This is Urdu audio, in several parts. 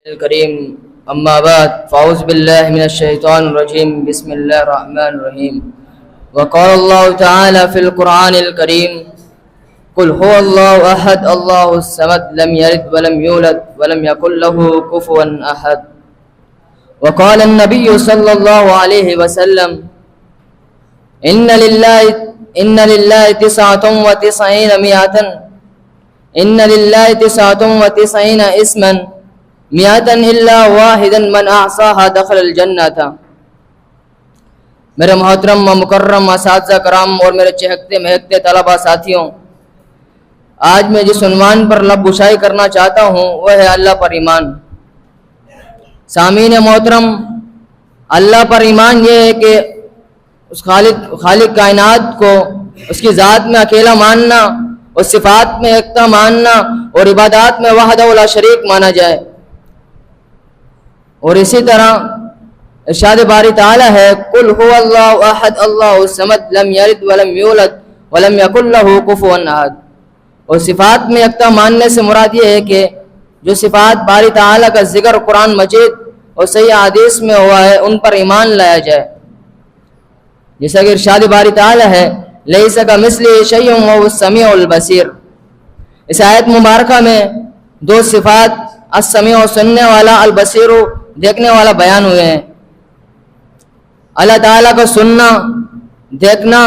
الكريم أما بعد فأعوذ بالله من الشيطان الرجيم بسم الله الرحمن الرحيم وقال الله تعالى في القرآن الكريم قل هو الله أحد الله الصمد لم يلد ولم يولد ولم يكن له كفوا أحد وقال النبي صلى الله عليه وسلم إن لله 99 مئة إن لله 99 اسما مئة إلا واحدا من أحصاها دخل الجنة تھا۔ میرے محترم و مکرم اساتذہ کرام اور میرے چہکتے مہکتے طلبہ ساتھیوں، آج میں جس عنوان پر لب گشائی کرنا چاہتا ہوں وہ ہے اللہ پر ایمان۔ سامعین محترم، اللہ پر ایمان یہ ہے کہ اس خالق کائنات کو اس کی ذات میں اکیلا ماننا، اور صفات میں یکتا ماننا، اور عبادات میں وحدہ لا شریک مانا جائے۔ اور اسی طرح ارشاد باری تعالی ہے قل هو اللہ احد اللہ الصمد لم یلد ولم یولد ولم یکن له کفوا احد۔ اور صفات میں یکتا ماننے سے مراد یہ ہے کہ جو صفات باری تعالی کا ذکر قرآن مجید اور صحیح حدیث میں ہوا ہے ان پر ایمان لایا جائے، جیسا کہ ارشاد باری تعالی ہے لیس کمثلہ شیء وهو السمیع البصیر۔ اس آیت مبارکہ میں دو صفات السمیع سننے والا، البصیر دیکھنے والا بیان ہوئے ہیں۔ اللہ تعالیٰ کو سننا، دیکھنا،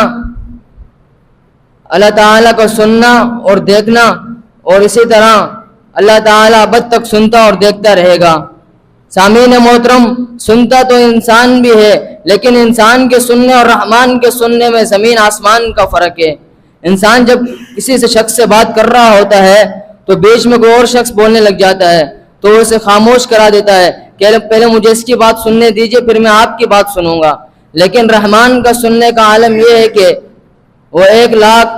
اللہ تعالیٰ کو سننا اور دیکھنا، اور اسی طرح اللہ تعالیٰ ابد تک سنتا اور دیکھتا رہے گا۔ سامعین محترم، سنتا تو انسان بھی ہے، لیکن انسان کے سننے اور رحمان کے سننے میں زمین آسمان کا فرق ہے۔ انسان جب کسی سے شخص سے بات کر رہا ہوتا ہے تو بیچ میں کوئی اور شخص بولنے لگ جاتا ہے تو وہ اسے خاموش کرا دیتا ہے کہ پہلے مجھے اس کی بات سننے دیجئے پھر میں آپ کی بات سنوں گا۔ لیکن رحمان کا سننے کا عالم یہ ہے کہ وہ 1 لاکھ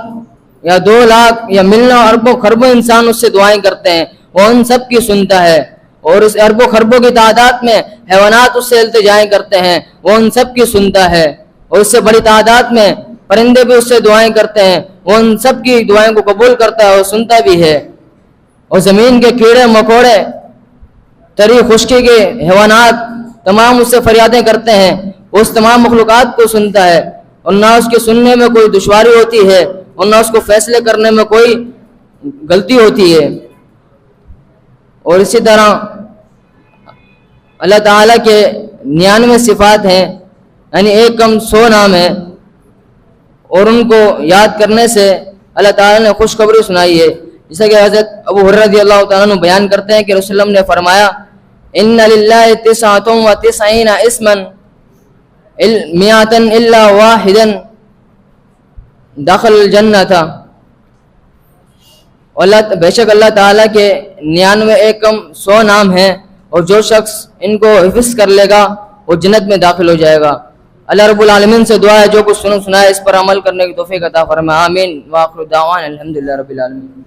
یا 2 لاکھ یا ملنا اربوں خربوں انسان اس سے دعائیں کرتے ہیں، وہ ان سب کی سنتا ہے، اور اس اربوں خربوں کی تعداد میں حیوانات اس سے التجائیں کرتے ہیں، وہ ان سب کی سنتا ہے، اور اس سے بڑی تعداد میں پرندے بھی اس سے دعائیں کرتے ہیں، وہ ان سب کی دعائیں کو قبول کرتا ہے اور سنتا بھی ہے۔ اور زمین کے کیڑے مکوڑے، تری خشکی کے حیوانات تمام اس سے فریادیں کرتے ہیں، وہ اس تمام مخلوقات کو سنتا ہے، اور نہ اس کے سننے میں کوئی دشواری ہوتی ہے اور نہ اس کو فیصلے کرنے میں کوئی غلطی ہوتی ہے۔ اور اسی طرح اللہ تعالیٰ کے 99 صفات ہیں، یعنی 1 کم 100 نام ہیں، اور ان کو یاد کرنے سے اللہ تعالیٰ نے خوشخبری سنائی ہے، جیسا کہ حضرت ابو ہریرہ رضی اللہ تعالیٰ عنہ بیان کرتے ہیں کہ رسول اللہ نے فرمایا ان للہ 99 اسما مئة الا واحدا دخل الجنہ تھا۔ بے شک اللہ تعالیٰ کے 99 1 کم 100 نام ہیں، اور جو شخص ان کو حفظ کر لے گا وہ جنت میں داخل ہو جائے گا۔ اللہ رب العالمین سے دعا ہے جو کچھ سنا ہے اس پر عمل کرنے کی توفیق عطا فرمائے، آمین۔ وآخر دعوانا الحمدللہ رب العالمین۔